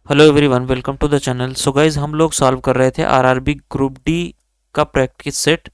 Hello everyone, welcome to the channel. So guys, हम लोग solve कर रहे थे आरआरबी ग्रुप डी का प्रैक्टिस सेट।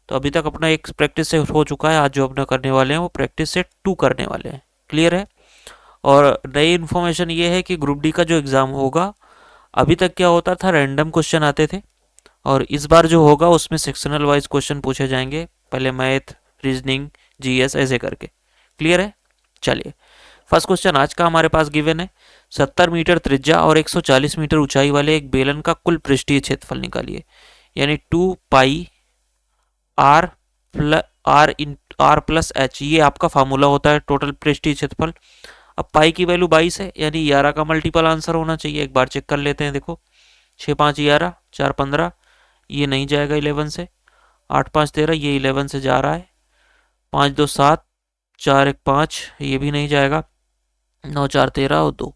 तो अभी तक अपना एक प्रैक्टिस सेट हो चुका है। आज जो अपना करने वाले हैं वो प्रैक्टिस सेट 2 करने वाले हैं। क्लियर है। और नई इन्फॉर्मेशन ये है कि ग्रुप डी का जो एग्ज़ाम होगा, अभी तक क्या होता था, रैंडम क्वेश्चन आते थे। और इस बार जो होगा उसमें सेक्शनल वाइज क्वेश्चन पूछे जाएंगे। पहले मैथ, रीजनिंग, जीएस ऐसे करके। क्लियर है। चलिए, फर्स्ट क्वेश्चन आज का हमारे पास गिवन है। 70 मीटर त्रिज्या और 140 मीटर ऊंचाई वाले एक बेलन का कुल पृष्ठीय क्षेत्रफल निकालिए। यानी 2 पाई आर प्लस एच, ये आपका फार्मूला होता है टोटल पृष्ठीय क्षेत्रफल। अब पाई की वैल्यू 22 है, यानी 11 का मल्टीपल आंसर होना चाहिए। एक बार चेक कर लेते हैं। देखो, 6 5 11, 4 15, ये नहीं जाएगा 11 से। 8 5 13, ये 11 से जा रहा है। 5 2 7, 4 1 5, ये भी नहीं जाएगा। 9 4 13 और 2,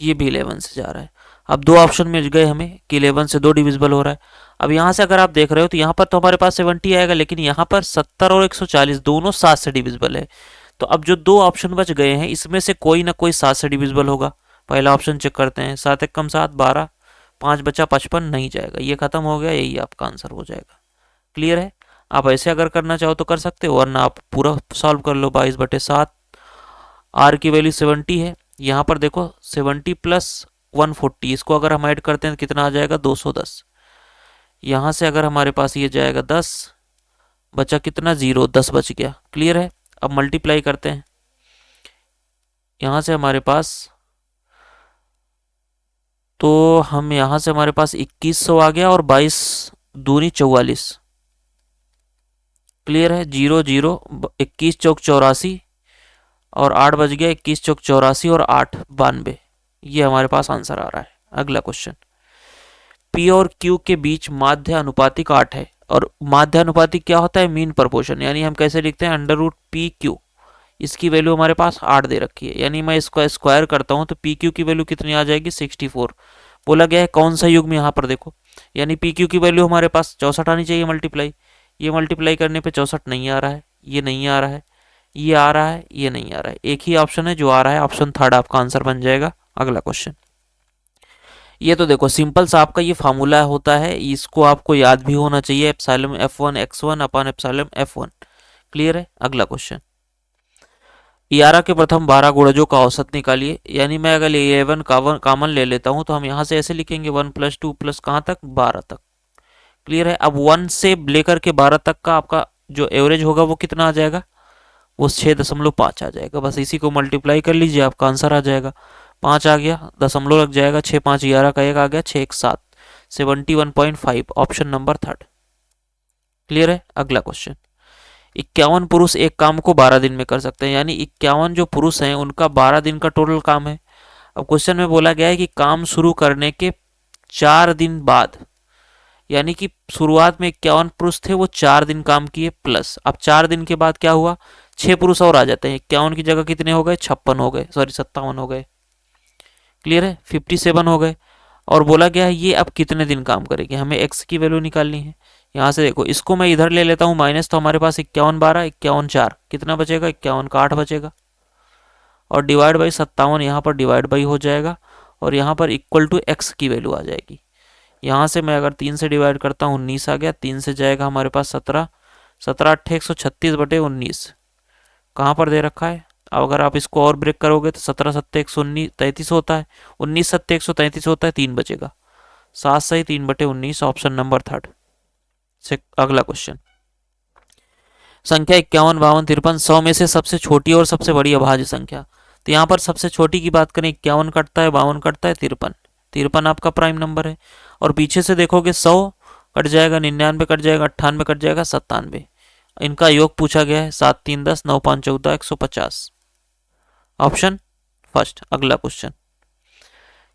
ये भी 11 से जा रहा है। अब दो ऑप्शन मिल गए हमें कि 11 से 2 डिविजिबल हो रहा है। अब यहाँ से अगर आप देख रहे हो तो यहाँ पर तो हमारे पास 70 आएगा, लेकिन यहाँ पर 70 और 140 दोनों 7 से डिविजिबल है। तो अब जो दो ऑप्शन बच गए हैं, इसमें से कोई ना कोई 7 से डिविजिबल होगा। पहला ऑप्शन चेक करते हैं। 7 1 कम 7 12, 5 बचा 55, नहीं जाएगा। ये खत्म हो गया, यही आपका आंसर हो जाएगा। क्लियर है। आप ऐसे अगर करना चाहो तो कर सकते हो, वरना आप पूरा सॉल्व कर लो। 22/7, आर की वैल्यू 70 है। यहाँ पर देखो 70 प्लस 140, इसको अगर हम ऐड करते हैं तो कितना आ जाएगा, 210। यहाँ से अगर हमारे पास ये जाएगा 10, बचा कितना, 0, 10 बच गया। क्लियर है। अब मल्टीप्लाई करते हैं। यहाँ से हमारे पास, तो हम यहाँ से हमारे पास 2100 आ गया, और 22 दूनी 44। क्लियर है। 0 0, 21 चौक 84, और 8 बच गया। 21 चौक 84 और 8 92, ये हमारे पास आंसर आ रहा है। अगला क्वेश्चन। पी और क्यू के बीच माध्य अनुपातिक 8 है। और माध्य अनुपातिक क्या होता है, मीन प्रपोर्शन। यानी हम कैसे लिखते हैं, अंडर रूट पी क्यू। इसकी वैल्यू हमारे पास 8 दे रखी है, यानी मैं इसको स्क्वायर करता हूं तो पी क्यू की वैल्यू कितनी आ जाएगी, 64। बोला गया है कौन सा युग्म, यहाँ पर देखो, यानी पी क्यू की वैल्यू हमारे पास 64 आनी चाहिए मल्टीप्लाई। ये मल्टीप्लाई करने पे 64 नहीं आ रहा है, ये नहीं आ रहा है, ये आ रहा है, ये नहीं आ रहा है। एक ही ऑप्शन है जो आ रहा है, ऑप्शन थर्ड आपका आंसर बन जाएगा। अगला क्वेश्चन। ये तो देखो सिंपल सा आपका ये फार्मूला होता है, इसको आपको याद भी होना चाहिए। एप्सिलॉन F1 x1 अपन एप्सिलॉन F1। क्लियर है। अगला क्वेश्चन। 11 के प्रथम 12 गुणजों का औसत निकालिए। यानी मैं अगर 11 कॉमन ले लेता हूं तो हम यहां से ऐसे लिखेंगे 1 + 2 प्लस कहाँ तक, 12 तक। क्लियर है। अब 1 से लेकर के 12 तक का आपका जो एवरेज होगा वो कितना आ जाएगा, वो 6.5 आ जाएगा। बस इसी को मल्टीप्लाई कर लीजिए, आपका आंसर आ जाएगा। 5 आ गया, दशमलव लग जाएगा। 6 5 11 का एक आ गया, 6 1 7, 71.5, ऑप्शन नंबर थर्ड। क्लियर है। अगला क्वेश्चन। 51 पुरुष एक काम को 12 दिन में कर सकते हैं। यानी 51 जो पुरुष हैं उनका 12 दिन का टोटल काम है। अब क्वेश्चन में बोला गया है कि काम शुरू करने के 4 दिन बाद, यानी कि शुरुआत में 51 पुरुष थे, वो 4 दिन काम किए, प्लस अब 4 दिन के बाद क्या हुआ, 6 पुरुष और आ जाते हैं। 51 की जगह कितने हो गए, 56 हो गए, सॉरी 57 हो गए। क्लियर है। 57 हो गए। और बोला गया है ये अब कितने दिन काम करेगी, हमें एक्स की वैल्यू निकालनी है। यहाँ से देखो, इसको मैं इधर ले लेता हूँ माइनस, तो हमारे पास 51 12, 51 4, कितना बचेगा, 51 का 8 बचेगा। और डिवाइड बाई 57, यहाँ पर डिवाइड बाई हो जाएगा, और यहाँ पर इक्वल टू एक्स की वैल्यू आ जाएगी। यहाँ से मैं अगर 3 से डिवाइड करता हूँ, 19 आ गया। 3 से जाएगा हमारे पास 17, 17 8 136/19, कहाँ पर दे रखा है। अब अगर आप इसको और ब्रेक करोगे तो 17 7 133 होता है, 19 7 133 होता है, 3 बचेगा। 7 सही 3/19, ऑप्शन नंबर थर्ड से। अगला क्वेश्चन। संख्या 51 52 53, 100 में से सबसे छोटी और सबसे बड़ी अभाज्य संख्या। तो यहाँ पर सबसे छोटी की बात करें, 51 कटता है, 52 कटता है, 53, 53 आपका प्राइम नंबर है। और पीछे से देखोगे 100 कट जाएगा, 99 कट जाएगा, 98 कट जाएगा, 97, इनका योग पूछा गया है। 7 3 10, 9 5 14, 150, ऑप्शन फर्स्ट। अगला क्वेश्चन।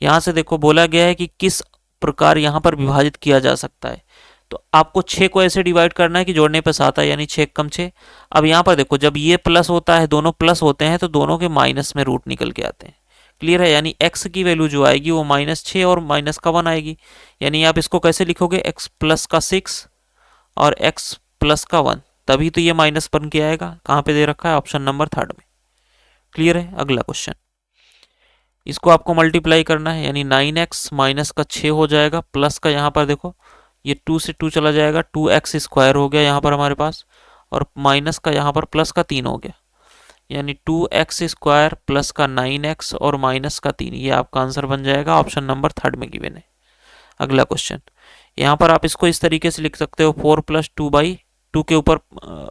यहाँ से देखो बोला गया है कि किस प्रकार यहाँ पर विभाजित किया जा सकता है। तो आपको 6 को ऐसे डिवाइड करना है कि जोड़ने पर 7 है, यानी 6 कम 6। अब यहाँ पर देखो, जब ये प्लस होता है, दोनों प्लस होते हैं, तो दोनों के माइनस में रूट निकल के आते हैं। क्लियर है। यानी x की वैल्यू जो आएगी वो -6 और माइनस का 1 आएगी। यानी आप इसको कैसे लिखोगे, x प्लस का 6 और x प्लस का 1, तभी तो ये माइनस बन के आएगा। कहाँ पे दे रखा है, ऑप्शन नंबर थर्ड में। क्लियर है। अगला क्वेश्चन। इसको आपको मल्टीप्लाई करना है, यानी 9x माइनस का 6 हो जाएगा, प्लस का यहाँ पर देखो ये 2 से 2 चला जाएगा, 2x स्क्वायर हो गया यहाँ पर हमारे पास, और माइनस का यहाँ पर प्लस का 3 हो गया, यानी 2x स्क्वायर प्लस का 9x और माइनस का 3, ये आपका आंसर बन जाएगा। ऑप्शन नंबर 3 में गिवन है। अगला क्वेश्चन, यहाँ पर आप इसको इस तरीके से लिख सकते हो 4 + 2/2 के ऊपर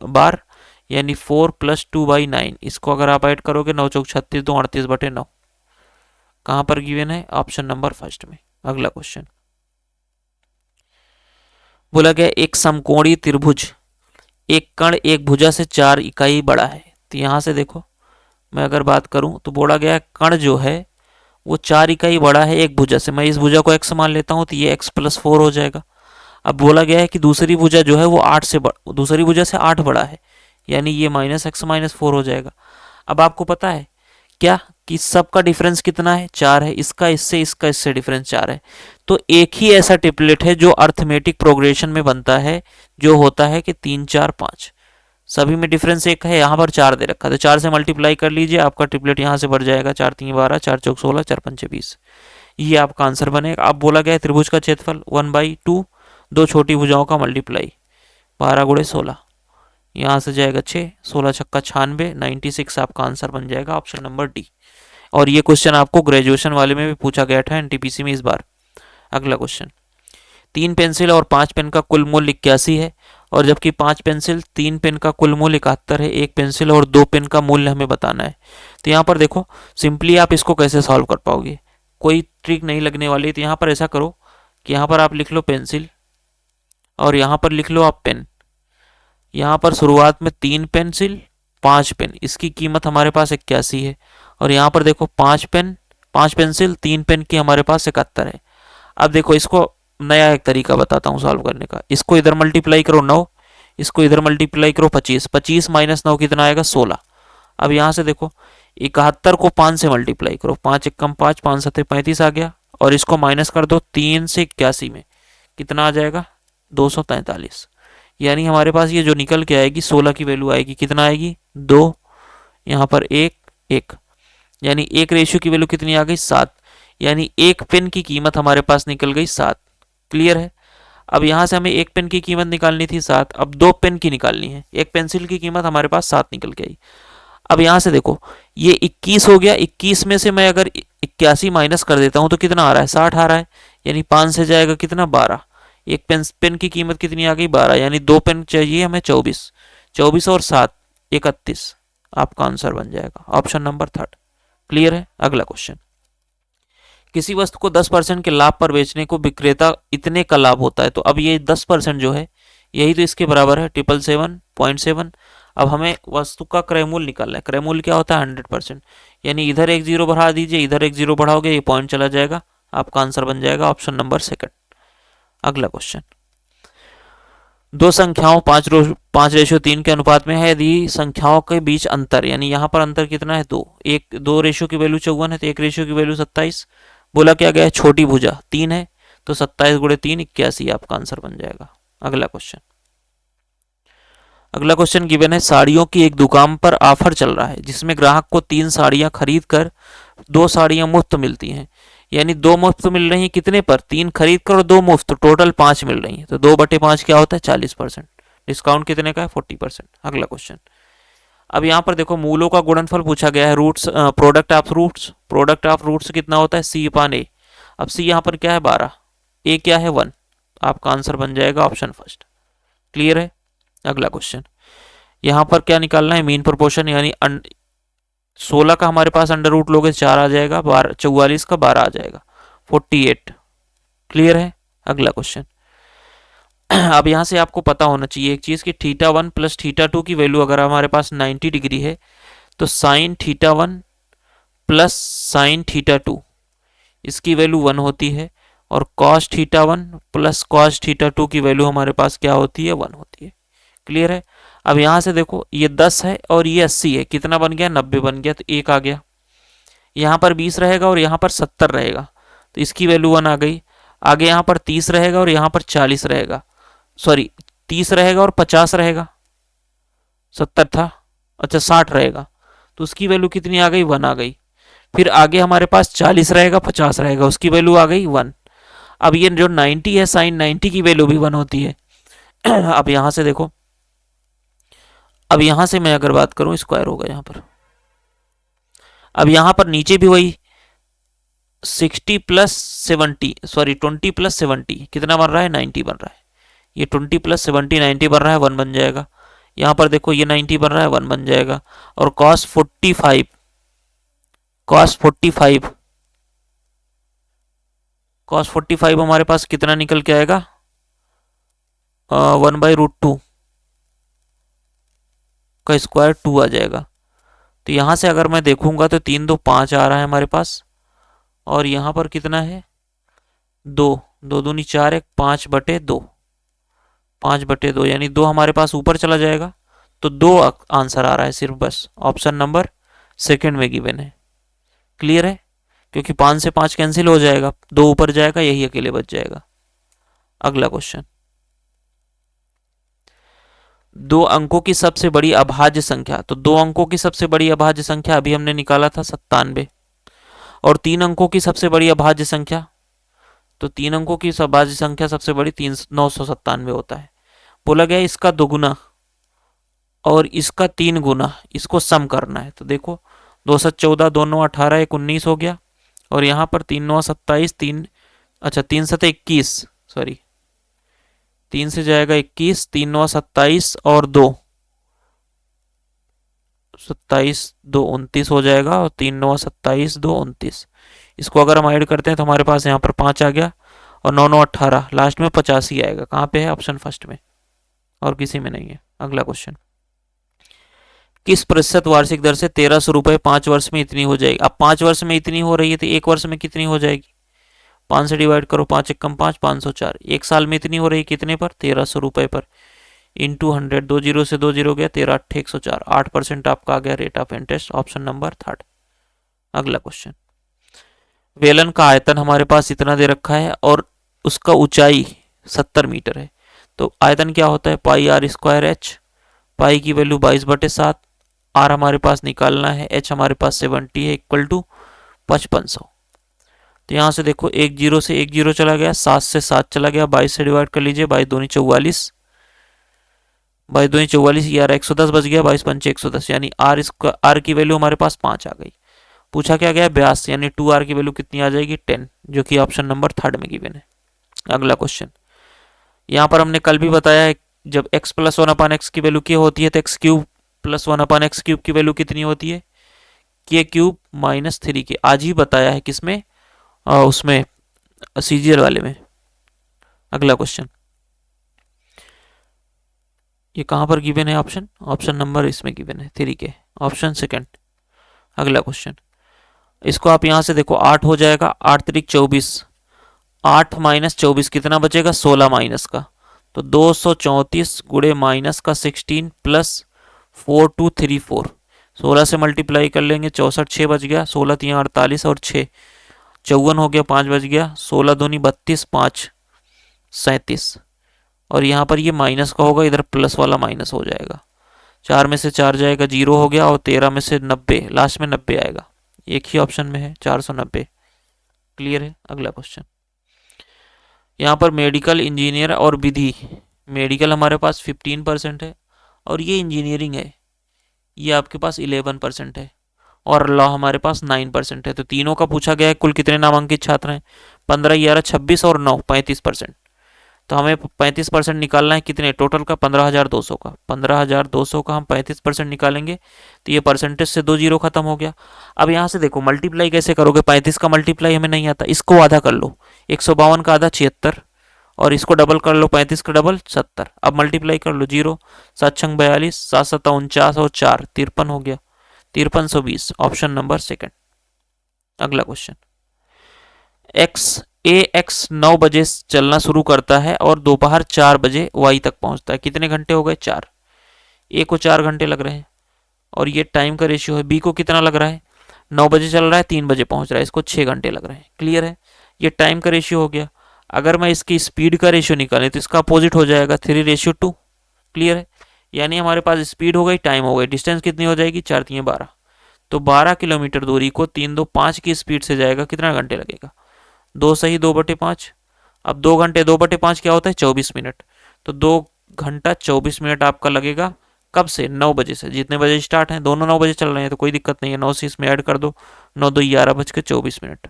बार, यानी 4 + 2/9। इसको अगर आप ऐड करोगे 9 चौक 36, 2 38/9, कहाँ पर गिवन है? ऑप्शन नंबर 1 में। अगला क्वेश्चन बोला गया एक समकोणीय त्रिभुज एक कण एक भुजा से 4 इकाई बड़ा है। तो यहाँ से देखो मैं अगर बात करूं तो बोला गया कण जो है वो 4 इकाई बड़ा है एक भुजा से। मैं इस भुजा को x मान लेता हूं तो ये x + 4 हो जाएगा। अब बोला गया है कि दूसरी भुजा जो है वो 8 से दूसरी भुजा से 8 बड़ा है, यानी ये -x - 4 हो जाएगा। अब आपको पता है क्या कि सबका डिफरेंस कितना है? 4 है। इसका इससे डिफरेंस 4 है। तो एक ही ऐसा ट्रिपलेट है जो अर्थमेटिक प्रोग्रेशन में बनता है, जो होता है कि 3 4 5, सभी में डिफरेंस एक है। यहाँ पर 4 दे रखा है तो 4 से मल्टीप्लाई कर लीजिए, आपका ट्रिपलेट यहाँ से बढ़ जाएगा। 4 3 12, 4 चौक 16, 4 पंचे 20, ये आपका आंसर बनेगा। अब बोला गया है त्रिभुज का क्षेत्रफल 1/2, दो छोटी भुजाओं का मल्टीप्लाई 12 × 16, यहाँ से जाएगा 6, 16 छक्का 96, 96 आपका आंसर बन जाएगा। Option number D. और ये क्वेश्चन आपको ग्रेजुएशन वाले में भी पूछा गया था एनटीपीसी में इस बार। अगला क्वेश्चन, 3 पेंसिल और 5 पेन का कुल मूल्य 81 है, और जबकि 5 पेंसिल 3 पेन का कुल मूल्य 71 है। एक पेंसिल और 2 पेन का मूल्य हमें बताना है। तो यहाँ पर देखो सिंपली आप इसको कैसे सॉल्व कर पाओगे, कोई ट्रिक नहीं लगने वाली। तो यहाँ पर ऐसा करो कि यहाँ पर आप लिख लो पेंसिल और यहाँ पर लिख लो आप पेन। यहाँ पर शुरुआत में 3 पेंसिल 5 पेन, इसकी कीमत हमारे पास 81 है। और यहाँ पर देखो 5 पेंसिल 3 पेन की हमारे पास 71 है। अब देखो इसको नया एक तरीका बताता हूँ सॉल्व करने का। इसको इधर मल्टीप्लाई करो 9, इसको इधर मल्टीप्लाई करो 25, 25 - 9 कितना आएगा? 16। अब यहाँ से देखो 71 को 5 से मल्टीप्लाई करो, 5 × 5, 5 × 7 35 आ गया, और इसको माइनस कर दो 3 से 81 में, कितना आ जाएगा? 243। यानी हमारे पास ये जो निकल के आएगी 16 की वैल्यू आएगी, कितना आएगी? 2, यहाँ पर 1 1, यानी 1 रेशियो की वैल्यू कितनी आ गई? 7। यानी एक पेन की कीमत हमारे पास निकल गई 7। क्लियर है? अब यहाँ से हमें एक पेन की कीमत निकालनी थी 7, अब 2 पेन की निकालनी है। एक पेंसिल की कीमत हमारे पास 7 निकल के आई। अब यहाँ से देखो ये 21 हो गया, 21 में से मैं अगर 81 माइनस कर देता हूँ तो कितना आ रहा है? 60 आ रहा है, यानी 5 से जाएगा कितना? 12। एक पेन की कीमत कितनी आ गई? 12, यानी 2 पेन चाहिए हमें 24, 24 और 7 31, आपका आंसर बन जाएगा ऑप्शन नंबर 3। क्लियर है? अगला क्वेश्चन, किसी वस्तु को 10% के लाभ पर बेचने को विक्रेता इतने का लाभ होता है। तो अब ये 10% जो है यही तो इसके बराबर है 777.7। अब हमें वस्तु का क्रय मूल्य निकालना है। क्रय मूल्य क्या होता है? 100%, यानी इधर एक 0 बढ़ा दीजिए, इधर एक 0 बढ़ाओगे, ये पॉइंट चला जाएगा, आपका आंसर बन जाएगा ऑप्शन नंबर 2। अगला क्वेश्चन, दो संख्याओं 5:3 के अनुपात में है। यदि संख्याओं के बीच अंतर, यानी यहाँ पर अंतर कितना है? 2, 2 रेशियो की वैल्यू 54 है तो 1 रेशियो की वैल्यू 27। बोला क्या गया है? छोटी भुजा 3 है तो 27 × 3 81, आपका आंसर बन जाएगा। अगला क्वेश्चन गिवन है, साड़ियों की एक दुकान पर ऑफर चल रहा है जिसमें ग्राहक को 3 साड़ियां खरीद कर 2 साड़ियां मुफ्त मिलती हैं। यानी 2 मुफ्त मिल रही हैं कितने पर? 3 खरीद कर और 2 मुफ्त, तो टोटल 5 मिल रही हैं। तो 2/5 क्या होता है? 40%। डिस्काउंट कितने का है? 40%। अगला क्वेश्चन, अब यहाँ पर देखो मूलों का गुणनफल पूछा गया है। रूट्स, प्रोडक्ट ऑफ रूट्स कितना होता है? C/A। अब C यहाँ पर क्या है? 12, A क्या है? 1, आपका आंसर बन जाएगा ऑप्शन 1। क्लियर है? अगला क्वेश्चन, यहाँ पर क्या निकालना है? मीन प्रोपोर्शन, यानी 16 का हमारे पास अंडर रूट लोगे 4 आ जाएगा, 44 का 12 आ जाएगा, 48। क्लियर है? अगला क्वेश्चन, अब यहाँ से आपको पता होना चाहिए एक चीज कि θ1 + θ2 की वैल्यू अगर हमारे पास 90 डिग्री है तो sin θ1 + sin θ2 इसकी वैल्यू 1 होती है, और cos θ1 + cos θ2 की वैल्यू हमारे पास क्या होती है? 1 होती है। क्लियर है? अब यहाँ से देखो ये 10 है और ये 80 है, कितना बन गया? 90 बन गया, तो 1 आ गया। यहाँ पर 20 रहेगा और यहाँ पर 70 रहेगा, तो इसकी वैल्यू 1 आ गई। आगे यहाँ पर 30 रहेगा और यहाँ पर 40 रहेगा, सॉरी 30 रहेगा और 50 रहेगा, 70 था, अच्छा 60 रहेगा, तो उसकी वैल्यू कितनी आ गई? 1 आ गई। फिर आगे हमारे पास 40 रहेगा, 50 रहेगा, उसकी वैल्यू आ गई 1। अब ये जो 90 है, साइन 90 की वैल्यू भी 1 होती है। अब यहां से देखो, अब यहां से मैं अगर बात करूं, स्क्वायर होगा यहां पर। अब यहां पर नीचे भी वही 60 प्लस 70, सॉरी 20 प्लस 70 कितना बन रहा है, 90 बन रहा है। ये 20 प्लस 70 90 बन रहा है, 1 बन जाएगा। यहां पर देखो ये 90 बन रहा है, 1 बन जाएगा। और cos 45, cos 45, cos 45 हमारे पास कितना निकल के आएगा, 1/√2 का स्क्वायर 2 आ जाएगा। तो यहां से अगर मैं देखूंगा तो 3 2 5 आ रहा है हमारे पास, और यहां पर कितना है, 2, 2 दूनी 4 1 5/2, 5/2 यानी 2 हमारे पास ऊपर चला जाएगा। तो 2 आंसर आ रहा है सिर्फ, बस ऑप्शन नंबर सेकंड में गिवन है। क्लियर है, क्योंकि 5 से 5 कैंसिल हो जाएगा, 2 ऊपर जाएगा, यही अकेले बच जाएगा। अगला क्वेश्चन, 2 अंकों की सबसे बड़ी अभाज्य संख्या। तो 2 अंकों की सबसे बड़ी अभाज्य संख्या अभी हमने निकाला था 97, और 3 अंकों की सबसे बड़ी अभाज्य संख्या, तो 3 अंकों की अभाज्य संख्या सबसे बड़ी 997 होता है। बोला गया इसका दोगुना और इसका 3 गुना, इसको सम करना है। तो देखो 2 7 14, 2 9 18, 1 19 हो गया, और यहाँ पर 3 9 27, 3 अच्छा 3 7 21, सॉरी 3 से जाएगा 21, 3 9 27 और 2 27, 2 29 हो जाएगा, और 3 9 27, 2 29। इसको अगर हम ऐड करते हैं तो हमारे पास यहाँ पर 5 आ गया, और 9 9 18, लास्ट में 85 आएगा। कहाँ पे है, ऑप्शन फर्स्ट में, और किसी में नहीं है। अगला क्वेश्चन, किस प्रतिशत वार्षिक दर से 1300 रुपये 5 वर्ष में इतनी हो जाएगी। अब 5 वर्ष में इतनी हो रही है तो 1 वर्ष में कितनी हो जाएगी, 5 से डिवाइड करो, 5 1 5, 504। 1 साल में इतनी हो रही है कितने पर, 1300 रुपये पर, इंटू 100, 2 जीरो से 2 जीरो गया, 13 8 104, 8% आपका आ गया rate of interest, option number third. अगला क्वेश्चन, वेलन का आयतन हमारे पास इतना दे रखा है और उसका ऊंचाई 70 मीटर है। तो आयतन क्या होता है, पाई आर स्क्वायर एच, पाई की वैल्यू 22/7, आर हमारे पास निकालना है, एच हमारे पास 70 है, इक्वल टू 5500। तो यहाँ से देखो 1 जीरो से 1 जीरो चला गया, 7 से 7 चला गया, 22 से डिवाइड कर लीजिए, 22 दूनी 44, 22 दूनी 44, ये आ रहा 110 बच गया, 22 पंचे 110, यानी आर की वैल्यू हमारे पास 5 आ गई। पूछा क्या गया, व्यास, यानी 2r की वैल्यू कितनी आ जाएगी, 10, जो कि ऑप्शन नंबर थर्ड में गिवन है। अगला क्वेश्चन, यहाँ पर हमने कल भी बताया है, जब x प्लस 1/x की वैल्यू क्या होती है तो x³ प्लस 1/x³ की वैल्यू कितनी होती है, k³ माइनस 3k। आज ही बताया है, किसमें, उसमें सीजीएल वाले में। अगला क्वेश्चन, ये कहाँ पर गिवन है, ऑप्शन ऑप्शन नंबर इसमें गिवन है 3k, ऑप्शन सेकंड। अगला क्वेश्चन, इसको आप यहाँ से देखो 8 हो जाएगा, 8 3 24, 8 माइनस 24 कितना बचेगा, 16 माइनस का, तो 234 गुड़े माइनस का 16 प्लस 4234, 16 से मल्टीप्लाई कर लेंगे, 64 6 बच गया, 16 3 48 और 6 54 हो गया, 5 बच गया, 16 दूनी 32, 5 37, और यहाँ पर ये माइनस का होगा, इधर प्लस वाला माइनस हो जाएगा, 4 में से 4 जाएगा 0 हो गया, और 13 में से 90, लास्ट में 90 आएगा, एक ही ऑप्शन में है 490। क्लियर है। अगला क्वेश्चन, यहाँ पर मेडिकल, इंजीनियर और विधि, मेडिकल हमारे पास 15% है, और ये इंजीनियरिंग है, ये आपके पास 11% है, और लॉ हमारे पास 9% है। तो तीनों का पूछा गया है कुल कितने नामांकित छात्र हैं, 15 11 26 और 9 35%। तो हमें 35% निकालना है, कितने टोटल का, 15,200 का, 15,200 का हम 35% निकालेंगे, तो ये परसेंटेज से 2 जीरो खत्म हो गया। अब यहाँ से देखो मल्टीप्लाई कैसे करोगे, 35 का मल्टीप्लाई हमें नहीं आता, इसको आधा कर लो, 152 का आधा 76, और इसको डबल कर लो, 35 का डबल 70। अब मल्टीप्लाई कर लो, 0 7 6 42, 7 7 49 और 4 53 हो गया, 5320, ऑप्शन नंबर सेकंड। अगला क्वेश्चन, एक्स 9 बजे चलना शुरू करता है और दोपहर 4 बजे वाई तक पहुंचता है, कितने घंटे हो गए, 4। ए को 4 घंटे लग रहे हैं, और ये टाइम का रेशियो है। बी को कितना लग रहा है, 9 बजे चल रहा है, 3 बजे पहुंच रहा है, इसको 6 घंटे लग रहे हैं। क्लियर है, ये टाइम का रेशियो हो गया। अगर मैं इसकी स्पीड का रेशियो निकालें तो इसका अपोजिट हो जाएगा, 3:2। क्लियर है, यानी हमारे पास स्पीड हो गई, टाइम हो गई, डिस्टेंस कितनी हो जाएगी, 4 3 12, तो 12 किलोमीटर दूरी को 3 2 5 की स्पीड से जाएगा, कितना घंटे लगेगा? 2 सही 2/5। अब 2 घंटे 2/5 क्या होता है? 24 मिनट। तो 2 घंटा 24 मिनट आपका लगेगा। कब से? 9 बजे से। जितने बजे स्टार्ट है, दोनों 9 बजे चल रहे हैं तो कोई दिक्कत नहीं है, 9 से इसमें ऐड कर दो, 9 2 11:24।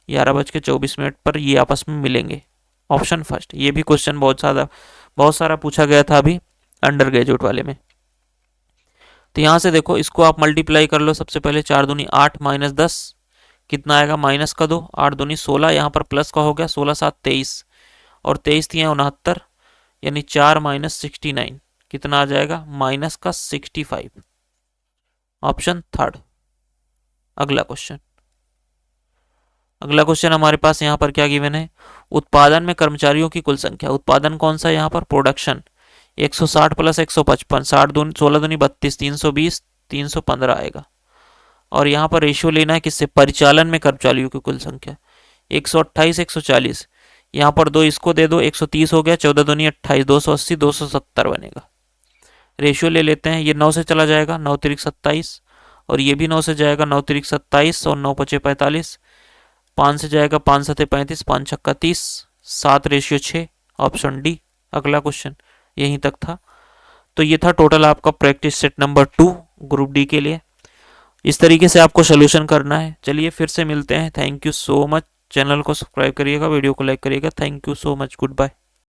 11:24 पर ये आपस में मिलेंगे। Option first. ये भी क्वेश्चन बहुत सारा पूछा गया था अभी अंडर ग्रेजुएट वाले में। तो यहाँ से देखो, इसको आप मल्टीप्लाई कर लो। सबसे पहले 4 दूनी 8 माइनस 10 कितना आएगा? माइनस का 2, 8 दूनी 16, यहाँ पर प्लस का हो गया, 16 7 23 और 23 दिए 69, यानी 4 माइनस 69 कितना आ जाएगा? माइनस का 65। Option third. अगला क्वेश्चन हमारे पास यहाँ पर क्या गिवन है? उत्पादन में कर्मचारियों की कुल संख्या। उत्पादन कौन सा है यहाँ पर? प्रोडक्शन। 160 प्लस 155, 60 दूनी 16 दूनी 32, 320, 315 आएगा। और यहाँ पर रेशियो लेना है किससे? परिचालन में कर्मचारियों की कुल संख्या। 128 140, यहाँ पर 2 इसको दे दो, 130 हो गया, 14 दूनी 28, 280 270 बनेगा। रेशियो ले लेते हैं, ये 9 से चला जाएगा, 9 तिरिक 27, और ये भी 9 से जाएगा, 9 तिरिक 27 और 9 पचे 45, 5 से जाएगा, 5 सते 35, 5 छक्का 30, 7:6। Option D. अगला क्वेश्चन यहीं तक था। तो ये था टोटल आपका practice set number 2 group D के लिए। इस तरीके से आपको सोल्यूशन करना है। चलिए फिर से मिलते हैं। Thank you so much. Channel को सब्सक्राइब करिएगा, वीडियो को लाइक करिएगा। Thank you so much. Good bye.